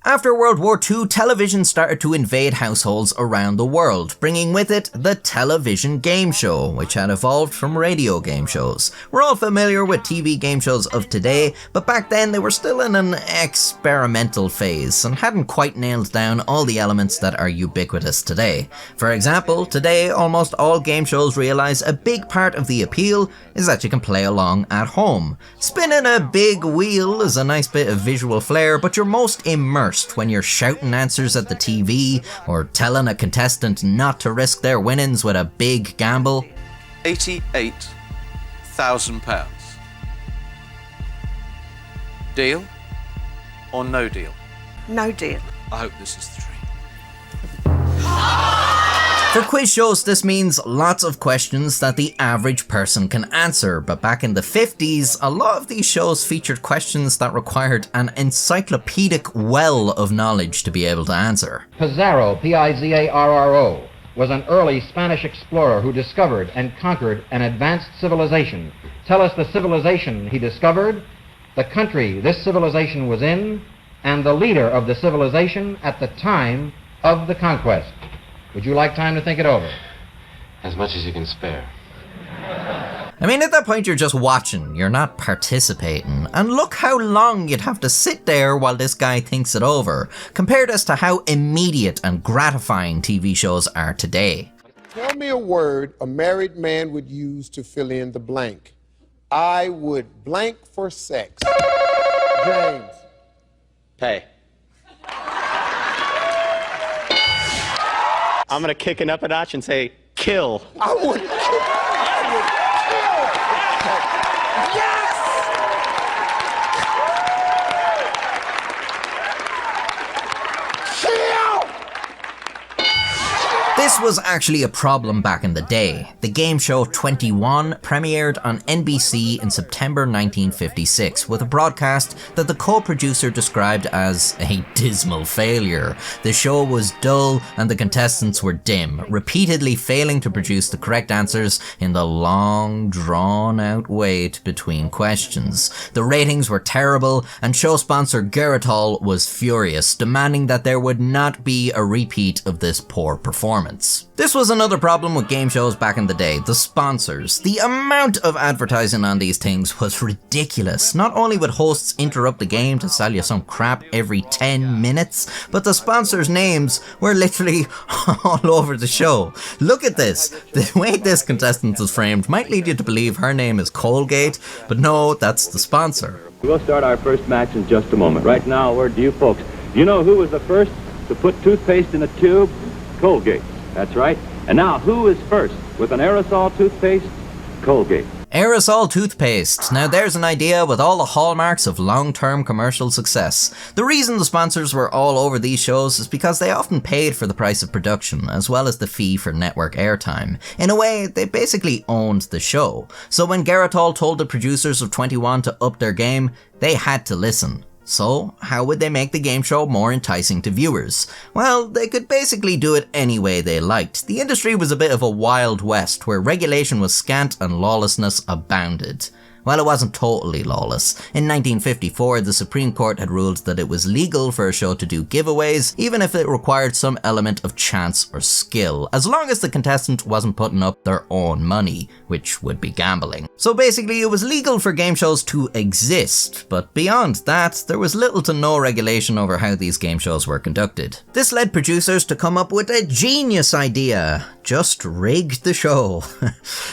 After World War II, television started to invade households around the world, bringing with it the television game show, which had evolved from radio game shows. We're all familiar with TV game shows of today, but back then they were still in an experimental phase and hadn't quite nailed down all the elements that are ubiquitous today. For example, today almost all game shows realize a big part of the appeal is that you can play along at home. Spinning a big wheel is a nice bit of visual flair, but you're most immersed when you're shouting answers at the TV or telling a contestant not to risk their winnings with a big gamble. £88,000. Deal or no deal? No deal. I hope this is the dream. For quiz shows, this means lots of questions that the average person can answer, but back in the 50s, a lot of these shows featured questions that required an encyclopedic well of knowledge to be able to answer. Pizarro, Pizarro, was an early Spanish explorer who discovered and conquered an advanced civilization. Tell us the civilization he discovered, the country this civilization was in, and the leader of the civilization at the time of the conquest. Would you like time to think it over? As much as you can spare. I mean, at that point you're just watching, you're not participating. And look how long you'd have to sit there while this guy thinks it over. Compare this to how immediate and gratifying TV shows are today. Tell me a word a married man would use to fill in the blank. I would blank for sex. James. Pay. I'm going to kick it up a notch and say, kill. I would kill. Yes! Kill! This was actually a problem back in the day. The game show 21 premiered on NBC in September 1956 with a broadcast that the co-producer described as a dismal failure. The show was dull and the contestants were dim, repeatedly failing to produce the correct answers in the long, drawn-out wait between questions. The ratings were terrible and show sponsor Geritol was furious, demanding that there would not be a repeat of this poor performance. This was another problem with game shows back in the day, the sponsors. The amount of advertising on these things was ridiculous. Not only would hosts interrupt the game to sell you some crap every 10 minutes, but the sponsors' names were literally all over the show. Look at this. The way this contestant is framed might lead you to believe her name is Colgate, but no, that's the sponsor. We'll start our first match in just a moment. Right now, a word to you folks. You know who was the first to put toothpaste in a tube? Colgate. That's right. And now, who is first with an aerosol toothpaste? Colgate. Aerosol toothpaste. Now there's an idea with all the hallmarks of long-term commercial success. The reason the sponsors were all over these shows is because they often paid for the price of production, as well as the fee for network airtime. In a way, they basically owned the show. So when Geritol told the producers of 21 to up their game, they had to listen. So, how would they make the game show more enticing to viewers? Well, they could basically do it any way they liked. The industry was a bit of a wild west where regulation was scant and lawlessness abounded. Well, it wasn't totally lawless. In 1954, the Supreme Court had ruled that it was legal for a show to do giveaways, even if it required some element of chance or skill, as long as the contestant wasn't putting up their own money, which would be gambling. So basically, it was legal for game shows to exist, but beyond that, there was little to no regulation over how these game shows were conducted. This led producers to come up with a genius idea. Just rig the show.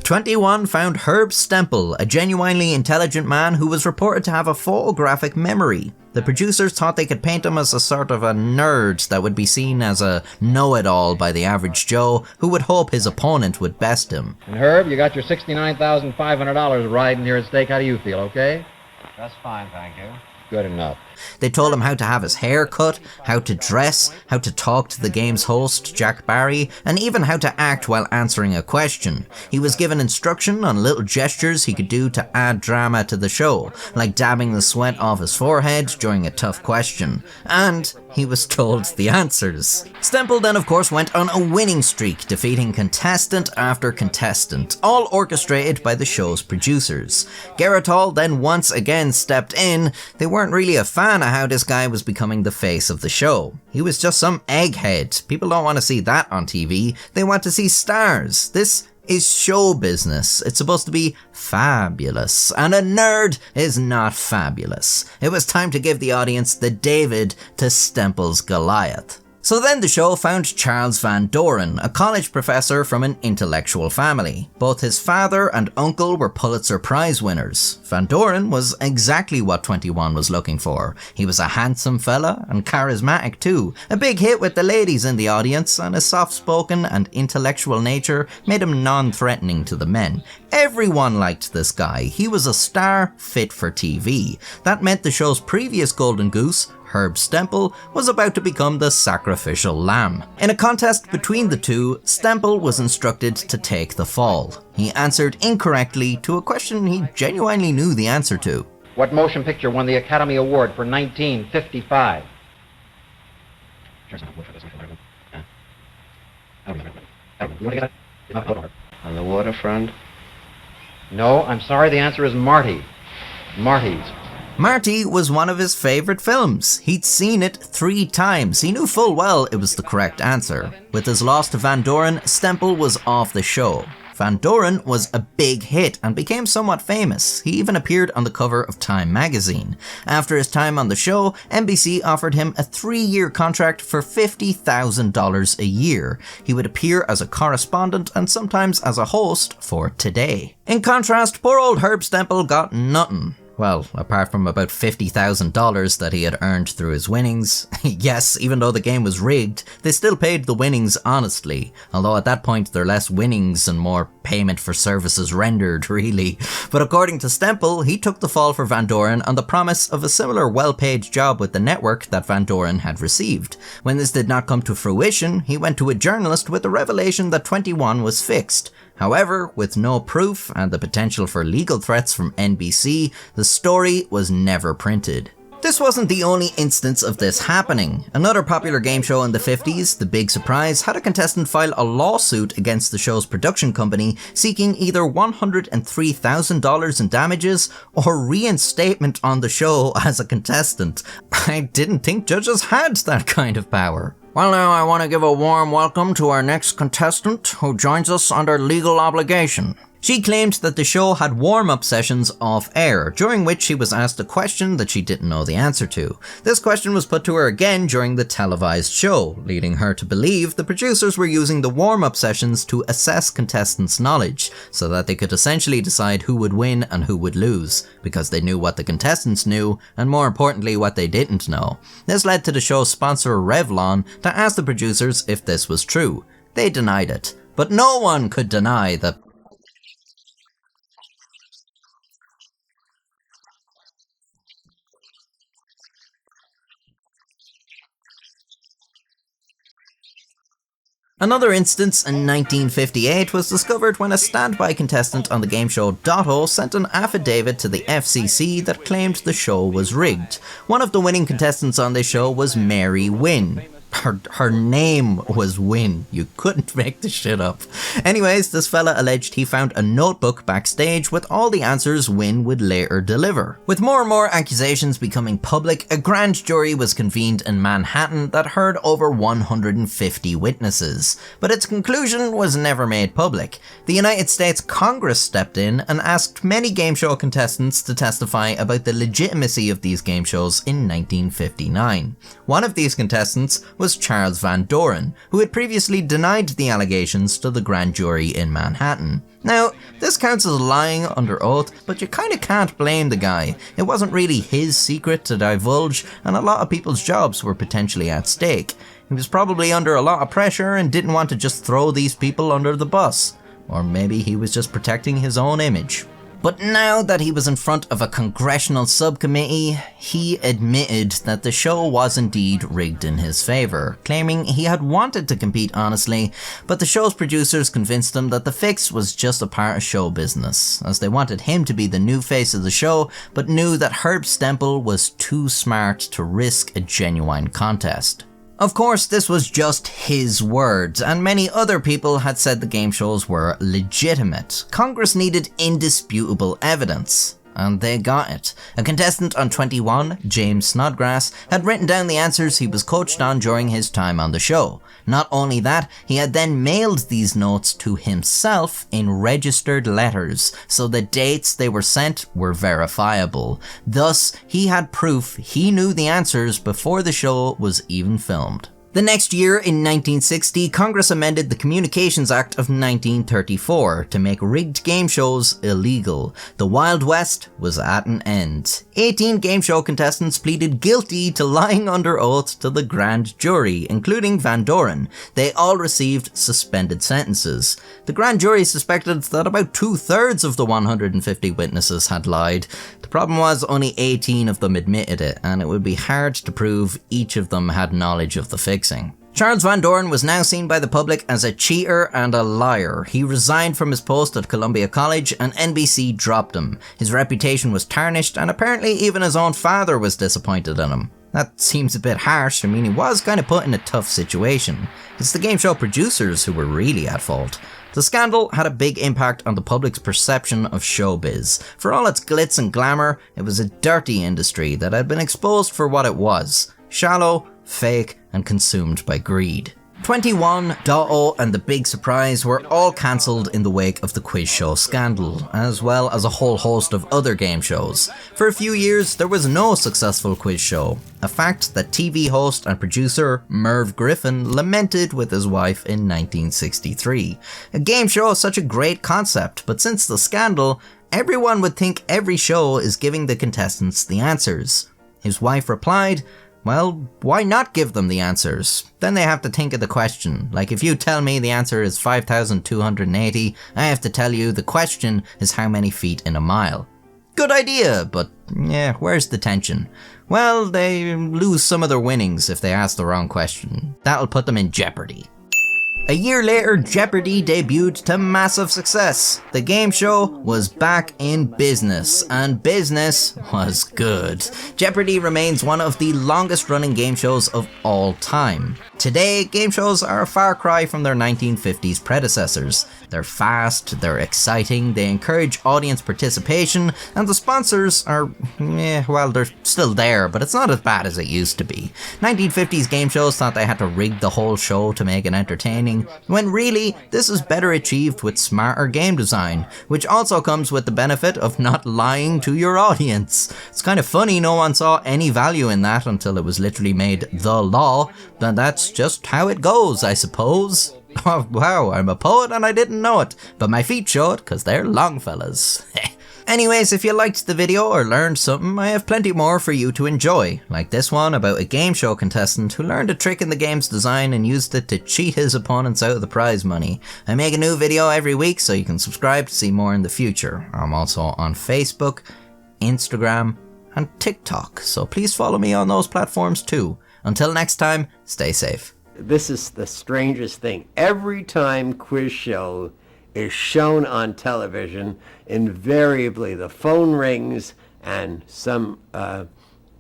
21 found Herb Stempel, a genuinely intelligent man who was reported to have a photographic memory. The producers thought they could paint him as a sort of a nerd that would be seen as a know-it-all by the average Joe who would hope his opponent would best him. And Herb, you got your $69,500 riding here at stake. How do you feel, okay? That's fine, thank you. Good enough. They told him how to have his hair cut, how to dress, how to talk to the game's host, Jack Barry, and even how to act while answering a question. He was given instruction on little gestures he could do to add drama to the show, like dabbing the sweat off his forehead during a tough question. And he was told the answers. Stempel then of course went on a winning streak, defeating contestant after contestant, all orchestrated by the show's producers. Geritol then once again stepped in. They weren't really a fan of how this guy was becoming the face of the show. He was just some egghead. People don't want to see that on TV, they want to see stars. This is show business. It's supposed to be fabulous, and a nerd is not fabulous. It was time to give the audience the David to Stempel's Goliath. So then the show found Charles Van Doren, a college professor from an intellectual family. Both his father and uncle were Pulitzer Prize winners. Van Doren was exactly what 21 was looking for. He was a handsome fella and charismatic too. A big hit with the ladies in the audience, and his soft-spoken and intellectual nature made him non-threatening to the men. Everyone liked this guy. He was a star fit for TV. That meant the show's previous golden goose, Herb Stempel, was about to become the sacrificial lamb. In a contest between the two, Stempel was instructed to take the fall. He answered incorrectly to a question he genuinely knew the answer to. What motion picture won the Academy Award for 1955? On the waterfront? No, I'm sorry, the answer is Marty. Marty's. Marty was one of his favourite films. He'd seen it 3 times. He knew full well it was the correct answer. With his loss to Van Doren, Stempel was off the show. Van Doren was a big hit and became somewhat famous. He even appeared on the cover of Time magazine. After his time on the show, NBC offered him a 3-year contract for $50,000 a year. He would appear as a correspondent and sometimes as a host for Today. In contrast, poor old Herb Stempel got nothing. Well, apart from about $50,000 that he had earned through his winnings. Yes, even though the game was rigged, they still paid the winnings honestly, although at that point they're less winnings and more payment for services rendered, really. But according to Stempel, he took the fall for Van Doren on the promise of a similar well-paid job with the network that Van Doren had received. When this did not come to fruition, he went to a journalist with the revelation that 21 was fixed. However, with no proof and the potential for legal threats from NBC, the story was never printed. This wasn't the only instance of this happening. Another popular game show in the 50s, The Big Surprise, had a contestant file a lawsuit against the show's production company seeking either $103,000 in damages or reinstatement on the show as a contestant. I didn't think judges had that kind of power. Well, now I want to give a warm welcome to our next contestant who joins us under legal obligation. She claimed that the show had warm-up sessions off-air, during which she was asked a question that she didn't know the answer to. This question was put to her again during the televised show, leading her to believe the producers were using the warm-up sessions to assess contestants' knowledge, so that they could essentially decide who would win and who would lose, because they knew what the contestants knew, and more importantly what they didn't know. This led to the show's sponsor Revlon to ask the producers if this was true. They denied it, but no one could deny that Another instance in 1958 was discovered when a standby contestant on the game show Dotto sent an affidavit to the FCC that claimed the show was rigged. One of the winning contestants on this show was Mary Wynn. Her name was Wynn. You couldn't make this shit up. Anyways, this fella alleged he found a notebook backstage with all the answers Wynn would later deliver. With more and more accusations becoming public, a grand jury was convened in Manhattan that heard over 150 witnesses. But its conclusion was never made public. The United States Congress stepped in and asked many game show contestants to testify about the legitimacy of these game shows in 1959. One of these contestants was Charles Van Doren, who had previously denied the allegations to the grand jury in Manhattan. Now, this counts as lying under oath, but you kinda can't blame the guy. It wasn't really his secret to divulge, and a lot of people's jobs were potentially at stake. He was probably under a lot of pressure and didn't want to just throw these people under the bus. Or maybe he was just protecting his own image. But now that he was in front of a congressional subcommittee, he admitted that the show was indeed rigged in his favour, claiming he had wanted to compete honestly, but the show's producers convinced him that the fix was just a part of show business, as they wanted him to be the new face of the show, but knew that Herb Stempel was too smart to risk a genuine contest. Of course, this was just his words, and many other people had said the game shows were legitimate. Congress needed indisputable evidence, and they got it. A contestant on 21, James Snodgrass, had written down the answers he was coached on during his time on the show. Not only that, he had then mailed these notes to himself in registered letters, so the dates they were sent were verifiable. Thus, he had proof he knew the answers before the show was even filmed. The next year, in 1960, Congress amended the Communications Act of 1934 to make rigged game shows illegal. The Wild West was at an end. 18 game show contestants pleaded guilty to lying under oath to the grand jury, including Van Doren. They all received suspended sentences. The grand jury suspected that about 2/3 of the 150 witnesses had lied. The problem was only 18 of them admitted it, and it would be hard to prove each of them had knowledge of the fixing. Charles Van Doren was now seen by the public as a cheater and a liar. He resigned from his post at Columbia College and NBC dropped him. His reputation was tarnished and apparently even his own father was disappointed in him. That seems a bit harsh. I mean, he was kind of put in a tough situation. It's the game show producers who were really at fault. The scandal had a big impact on the public's perception of showbiz. For all its glitz and glamour, it was a dirty industry that had been exposed for what it was: shallow, fake, and consumed by greed. 21, Dotto, and The Big Surprise were all cancelled in the wake of the quiz show scandal, as well as a whole host of other game shows. For a few years, there was no successful quiz show, a fact that TV host and producer Merv Griffin lamented with his wife in 1963. A game show is such a great concept, but since the scandal, everyone would think every show is giving the contestants the answers. His wife replied, "Well, why not give them the answers? Then they have to think of the question. Like if you tell me the answer is 5,280, I have to tell you the question is how many feet in a mile." Good idea, but yeah, where's the tension? Well, they lose some of their winnings if they ask the wrong question. That'll put them in jeopardy. A year later, Jeopardy debuted to massive success. The game show was back in business, and business was good. Jeopardy remains one of the longest running game shows of all time. Today, game shows are a far cry from their 1950s predecessors. They're fast, they're exciting, they encourage audience participation, and the sponsors are, well, they're still there, but it's not as bad as it used to be. 1950s game shows thought they had to rig the whole show to make it entertaining, when really, this is better achieved with smarter game design, which also comes with the benefit of not lying to your audience. It's kind of funny no one saw any value in that until it was literally made the law, but that's just how it goes, I suppose. Oh, wow, I'm a poet and I didn't know it, but my feet show it because they're long fellas. Anyways, if you liked the video or learned something, I have plenty more for you to enjoy, like this one about a game show contestant who learned a trick in the game's design and used it to cheat his opponents out of the prize money. I make a new video every week, so you can subscribe to see more in the future. I'm also on Facebook, Instagram, and TikTok, so please follow me on those platforms too. Until next time, stay safe. This is the strangest thing. Every time quiz show is shown on television, invariably the phone rings and some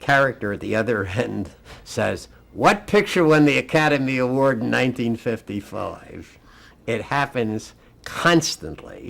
character at the other end says, "What picture won the Academy Award in 1955? It happens constantly.